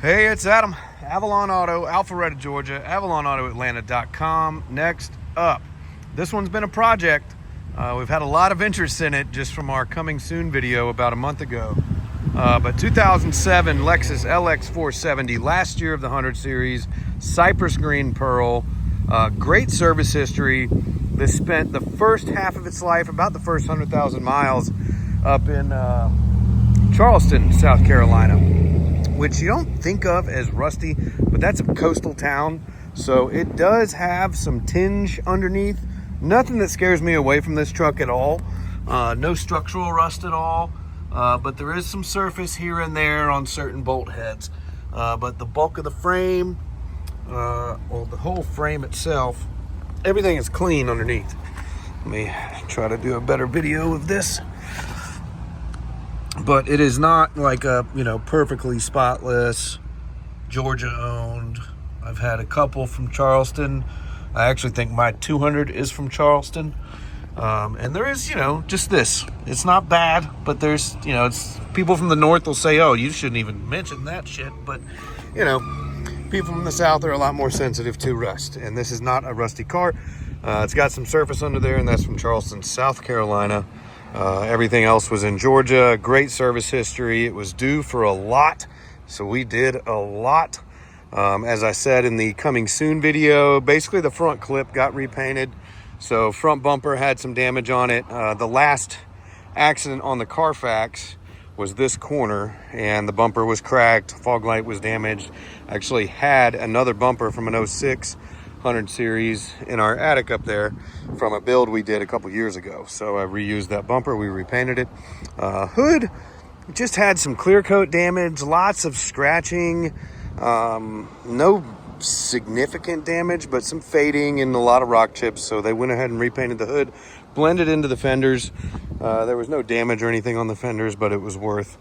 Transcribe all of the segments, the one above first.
Hey, it's Adam. Avalon Auto, Alpharetta, Georgia, AvalonAutoAtlanta.com. Next up, this one's been a project. We've had a lot of interest in it just from our coming soon video about a month ago. But 2007 Lexus LX470, last year of the 100 series, Cypress green pearl, great service history. This spent the first half of its life, about the first 100,000 miles, up in Charleston, South Carolina, which you don't think of as rusty, but that's a coastal town. So it does have some tinge underneath. Nothing that scares me away from this truck at all. No structural rust at all. But there is some surface here and there on certain bolt heads. But the bulk of the frame, well, the whole frame itself, everything is clean underneath. Let me try to do a better video of this. But it is not like a, perfectly spotless, Georgia owned. I've had a couple from Charleston. I actually think my 200 is from Charleston. And there is, just this. It's not bad, but there's, it's people from the north will say, oh, you shouldn't even mention that shit. But, people from the south are a lot more sensitive to rust. And this is not a rusty car. It's got some surface under there, and that's from Charleston, South Carolina. Everything else was in Georgia. Great service history. It was due for a lot, so we did a lot. As I said in the coming soon video, basically the front clip got repainted. So front bumper had some damage on it. The last accident on the Carfax was this corner, and the bumper was cracked. Fog light was damaged. Actually had another bumper from an 06 100 series in our attic up there from a build we did a couple years ago. So I reused that bumper. We repainted it. Hood just had some clear coat damage, lots of scratching, no significant damage, but some fading and a lot of rock chips. So they went ahead and repainted the hood, blended into the fenders. There was no damage or anything on the fenders, but it was worth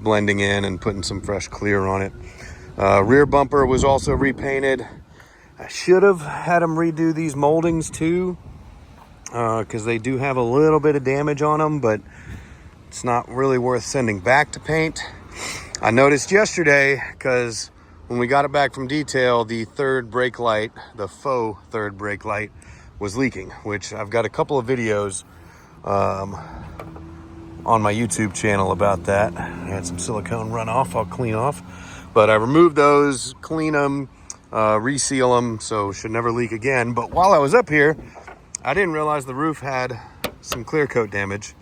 blending in and putting some fresh clear on it. Rear bumper was also repainted. I should have had them redo these moldings too, because they do have a little bit of damage on them, but it's not really worth sending back to paint. I noticed yesterday, because when we got it back from detail, the third brake light, the faux third brake light, was leaking, which I've got a couple of videos on my YouTube channel about that. I had some silicone runoff I'll clean off, but I removed those, clean them, reseal them, so should never leak again. But while I was up here, I didn't realize the roof had some clear coat damage.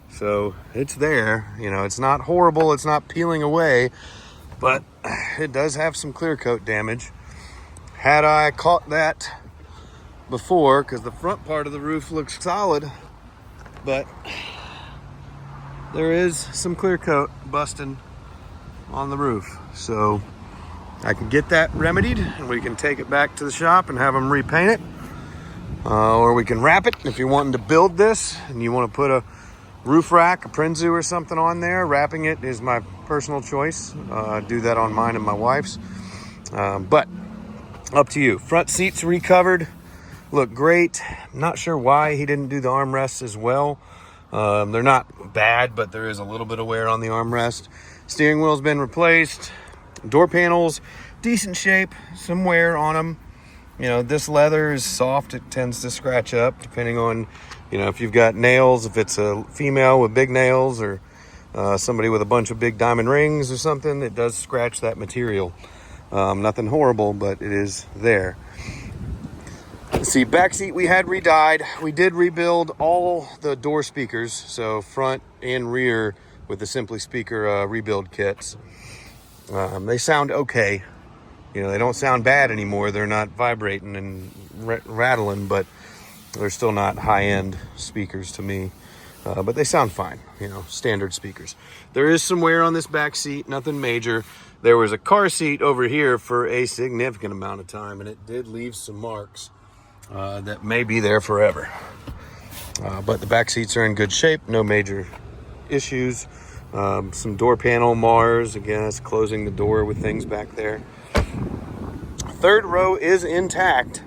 So it's there, it's not horrible, it's not peeling away, but it does have some clear coat damage. Had I caught that before, because the front part of the roof looks solid, but there is some clear coat busting on the roof. So I can get that remedied, and we can take it back to the shop and have them repaint it. Or we can wrap it if you're wanting to build this and you want to put a roof rack, a Prinzu or something on there. Wrapping it is my personal choice. I do that on mine and my wife's. But up to you. Front seats recovered. Look great. Not sure why he didn't do the armrests as well. They're not bad, but there is a little bit of wear on the armrest. Steering wheel's been replaced. Door panels, decent shape, some wear on them. This leather is soft. It tends to scratch up depending on, if you've got nails, if it's a female with big nails or somebody with a bunch of big diamond rings or something, it does scratch that material. Nothing horrible, but it is there. Let's see, back seat we had re-dyed. We did rebuild all the door speakers, so front and rear with the Simply Speaker rebuild kits. They sound okay. They don't sound bad anymore. They're not vibrating and rattling, but they're still not high-end speakers to me. But they sound fine, standard speakers. There is some wear on this back seat, nothing major. There was a car seat over here for a significant amount of time, and it did leave some marks that may be there forever. But the back seats are in good shape, no major issues. Some door panel mars, again, it's closing the door with things back there. Third row is intact.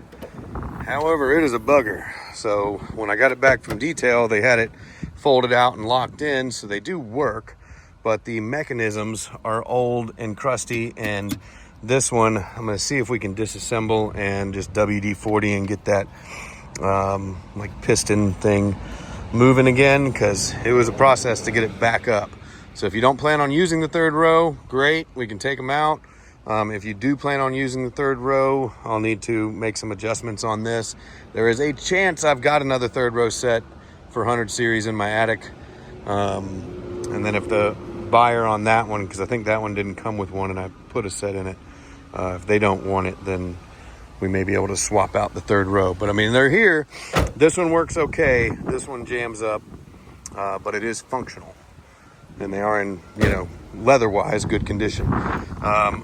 However, it is a bugger. So when I got it back from detail, they had it folded out and locked in, so they do work. but the mechanisms are old and crusty, and this one I'm going to see if we can disassemble and just WD-40 and get that like piston thing moving again, because it was a process to get it back up. So if you don't plan on using the third row, great, we can take them out. If you do plan on using the third row, I'll need to make some adjustments on this. There is a chance I've got another third row set for 100 series in my attic. And then if the buyer on that one, because I think that one didn't come with one and I put a set in it, if they don't want it, then we may be able to swap out the third row. But I mean, they're here. This one works okay. This one jams up, but it is functional. And they are in, you know, leather-wise good condition.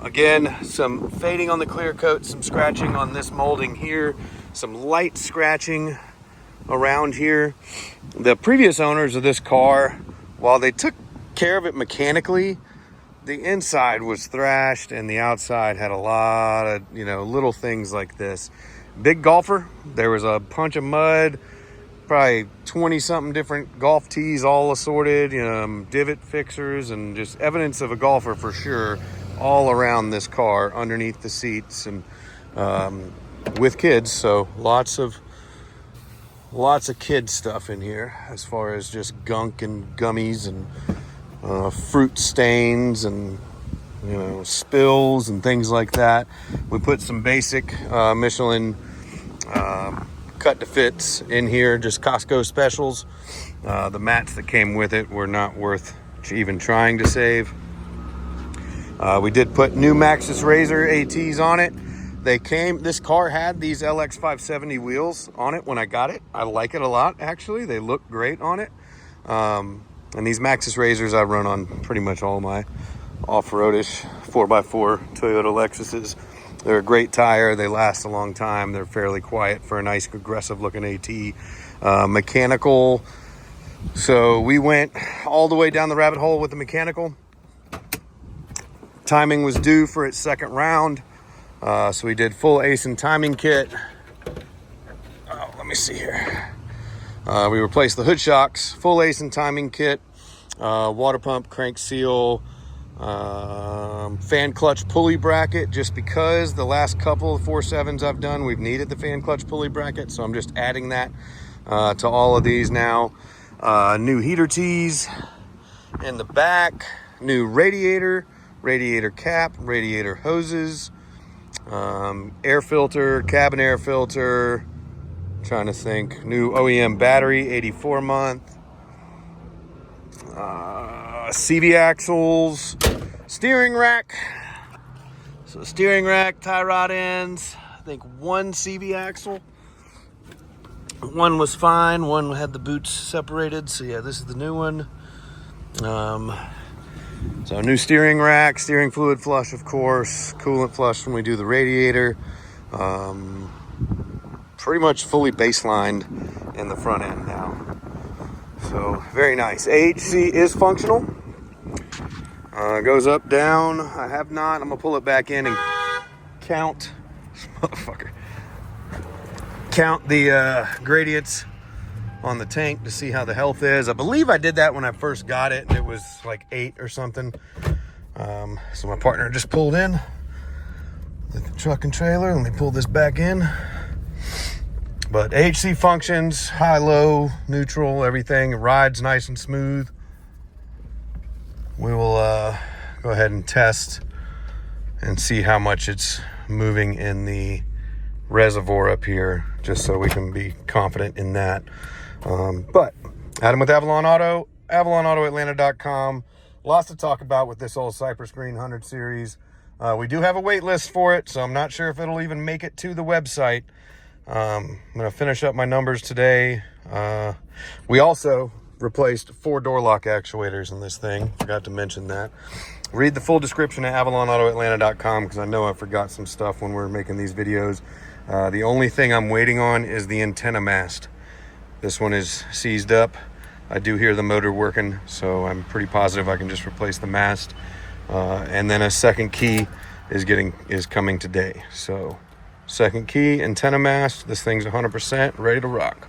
Again, some fading on the clear coat, some scratching on this molding here, some light scratching around here. The previous owners of this car, while they took care of it mechanically, the inside was thrashed and the outside had a lot of, you know, little things like this. Big golfer, there was a bunch of mud, probably 20 something different golf tees all assorted, you know, divot fixers, and just evidence of a golfer for sure all around this car, underneath the seats, and with kids. So lots of kid stuff in here, as far as just gunk and gummies and fruit stains and, you know, spills and things like that. We put some basic Michelin cut to fits in here, just Costco specials. The mats that came with it were not worth even trying to save. We did put new Maxxis Razor ATs on it. This car had these LX470 wheels on it when I got it. I like it a lot, actually. They look great on it. And these Maxxis Razors I run on pretty much all my off-roadish 4x4 Toyota Lexuses. They're a great tire. They last a long time. They're fairly quiet for a nice, aggressive looking AT. Mechanical. So we went all the way down the rabbit hole with the mechanical. Timing was due for its second round. So we did full ace and timing kit. Oh, let me see here. We replaced the hood shocks, full ace and timing kit, water pump, crank seal, fan clutch pulley bracket, just because the last couple of 4.7s I've done, we've needed the fan clutch pulley bracket. So I'm just adding that to all of these now. New heater tees in the back, new radiator cap, radiator hoses, air filter, cabin air filter, trying to think, new OEM battery, 84 month, CV axles, steering rack. So steering rack, tie rod ends, I think one CV axle. One was fine, one had the boots separated. So yeah, this is the new one. So new steering rack, steering fluid flush, of course, coolant flush when we do the radiator. Pretty much fully baselined in the front end now. So very nice. AHC is functional. Goes up, down. I have not. I'm gonna pull it back in and count. Motherfucker. Count the gradients on the tank to see how the health is. I believe I did that when I first got it, and it was like 8 or something. So my partner just pulled in with the truck and trailer. Let me pull this back in. But AHC functions, high, low, neutral, everything. It rides nice and smooth. We will go ahead and test and see how much it's moving in the reservoir up here, just so we can be confident in that. But Adam with Avalon Auto, AvalonAutoAtlanta.com. Lots to talk about with this old Cypress Green 100 series. We do have a wait list for it, so I'm not sure if it'll even make it to the website. I'm going to finish up my numbers today. We also replaced 4 door lock actuators in this thing. Forgot to mention that. Read the full description at AvalonAutoAtlanta.com, because I know I forgot some stuff when we're making these videos. The only thing I'm waiting on is the antenna mast. This one is seized up. I do hear the motor working, so I'm pretty positive I can just replace the mast. And then a second key is coming today. So second key, antenna mast. This thing's 100% ready to rock.